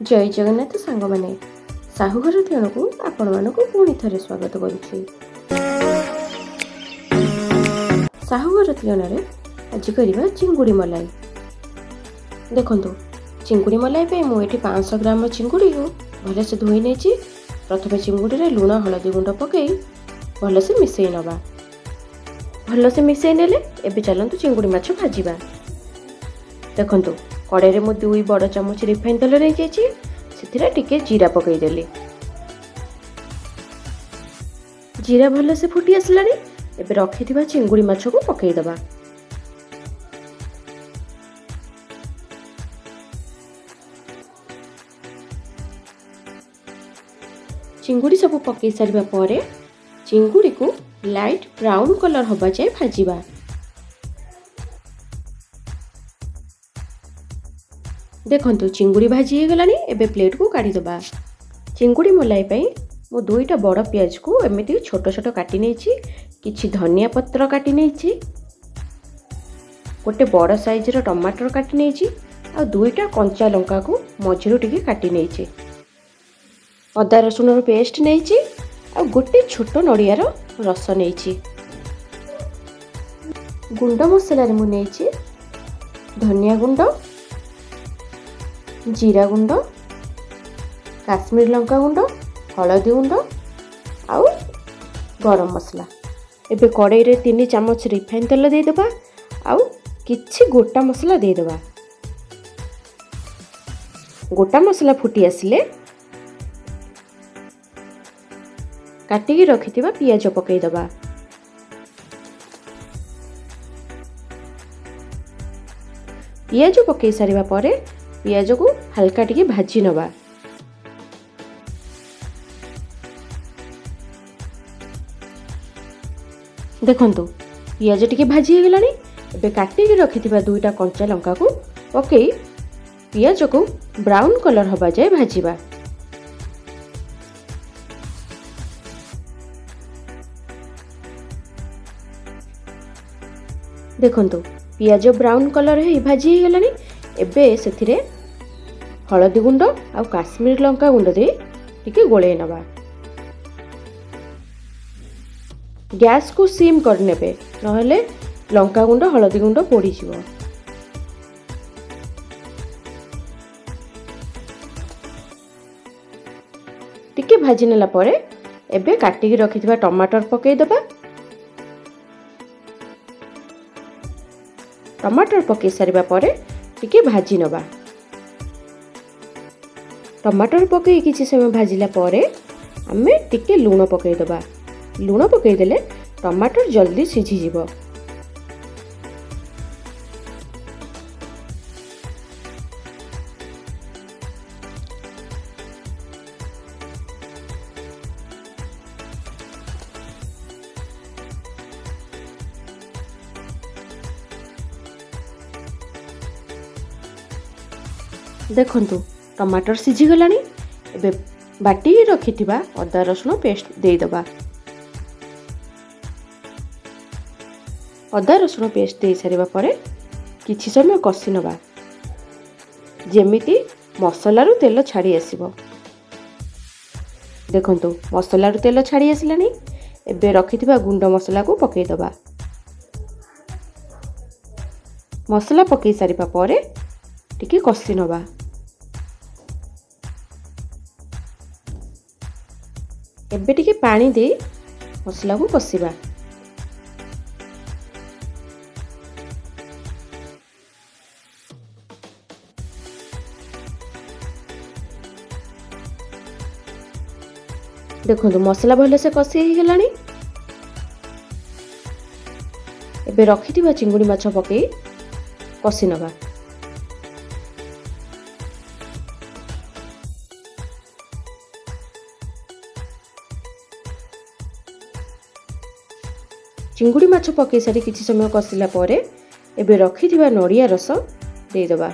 जय जगन्नाथ सांग माने साहुघर तिण को आपण मानक पुणी थे स्वागत करुछि। साहुघर तिण आज करवा चिंगुड़ी मलाई। देखंतु चिंगुड़ी मलाई पे मुझे 500 ग्राम चिंगुड़ी को भलसे धोई नहीं। प्रथम चिंगुड़ी रे लुण हलदी गुंड पकई भलसे मिसई नवा। भलसे मिसई नेले एबे चलंतु चिंगुड़ी माछ भाजिबा। देखंतु कड़े मु 2 बड़ चामच रिफाइन तेल नहीं जाइए टिके जीरा पकई देली। जीरा भलसे फुटी आसलानी। एबे रखिथिबा चिंगुड़ी माछ को पकई दबा। चिंगुड़ी सब पकई सारिबा परे चिंगुड़ी को लाइट ब्राउन कलर होबा जाय भाजिबा। देखंतु चिंगुड़ी भाजी हो गलानी। एबे प्लेट को काढ़ी दबा। चिंगुड़ी मलाई पई मो 2टा बड़ प्याज को एमिति छोट छोट काटी नेछि। किछि धनिया पत्र काटी नेछि। गोटे बड़ साइज रो टमाटर काटी नेछि आ 2टा कंचा लंका को मझिरु टिके काटी नेछि। अदा रसुन रो पेस्ट नेछि आ गोटे छोट नड़िया रो रस नेछि। गुंड मसला रे मु नेछि धनिया गुंड, जीरा गुंड, काश्मीर लंका गुंड, हलदी गुंड आउ गरम मसला। एबे कड़ाई रे 3 चामच रिफाइन तेल दे देबा आउ किछि गोटा मसला दे देबा। गोटा मसला फुटी आसिले काटी की रखिथिबा पियाज पकई दबा। पियाज पकई सारिबा परे पियाज को हल्का टिके भाजी नवा। देखंतु पियाज टिके भाजी हो गलानी। एबे काटी के रखिथिबा 2टा कंचा लंका को पकई पियाज को ब्राउन कलर होबा जाय भाजीबा। देखंतु पियाज ब्राउन कलर हे भाजी हो गलानी। एबे सेथिरे हलदी गुंड आ काश्मीर लंका गुंड दे टिके गोळे नवा। गैस को सिम कर नेबे नहले लंका गुंड हलदी गुंड पोड़ी जिवो। टिके भाजी नेला परे एबे काटी के रखिथिबा टमाटर पकई दबा। टमाटर पकई सारिबा परे टिके भाजी नवा। टमाटर पकई किछि समय भाजिला परे आमे टिके लूण पकई दबा। लूण पकई देले टमाटर जल्दी सिझी जिवो। देखंतु टमाटर सिझी गलानी। एबे बाटी रखिथिबा अदा रसुन पेस्ट दे दबा। अदा रसुन पेस्ट दे सारिबा परे किछि समय कसी नबा जेमिति मसला रु तेल छाड़ी आसीबो। देखंतु मसला रु तेल छाड़ी आसिलानी। एबे रखिथिबा गुंड मसला को पकई दबा। मसला पकई सारिबा परे टिके कसी नबा। एबे टिके पानी दे मसला को कसीबा। देखो मसला भले से कसी हो गलानी। एबे रखिथिबा चिंगुड़ी माछ पकई कसी नबा। चिंगुड़ी माछ पकई सारी किछि समय कसिला परे एबे रखिथिबा नड़िया रस दे दबा।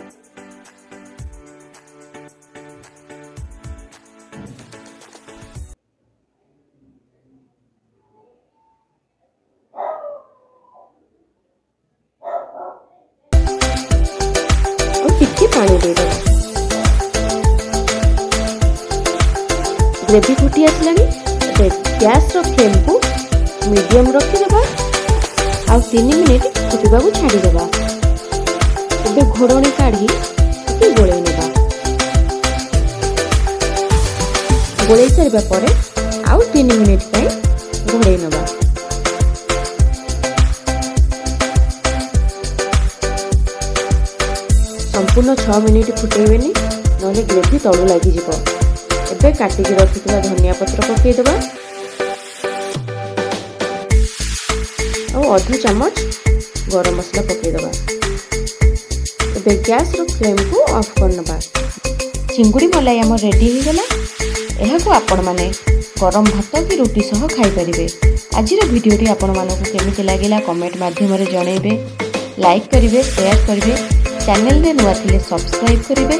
पानी दे देगा। ग्रेवी फुटी आसलानी गैस रो फ्लेम को मीडियम रखिदेबा आ 3 मिनिट फुटवा को छाड़ीदेबा। ଏବେ ଘୋଡ଼ଣୀ କାଢ଼ି ଟିକେ ଗୋଳେଇ ନେବା। ଗୋଳେଇ ସାରିବା ପରେ ଆଉ 3 ମିନିଟ୍ ପାଇଁ ଘୋଡ଼େଇ ନେବା। संपूर्ण 6 मिनिट फुटेबेनी नले ग्रेवी तलू लगिଯିବ। ଏବେ କାଟିକି ରଖିଥିବା ଧନିଆ ପତ୍ର ପକେଇଦେବା ଆଉ अधा चामच गरम मसला पकेइदेबा। ଏବେ गैस रो फ्लेम को ऑफ करनबा। चिंगुड़ी मलाई आम रेडी हो गला। एहाको आपण माने गरम भात कि रोटी सह खाई परिबे। आजिर वीडियोटी आपण मानकु केमिति लागिला कमेंट माध्यम रे जणैबे। लाइक करिवे, शेयर करिवे, चैनल रे नुआ थिले सब्सक्राइब करिवे।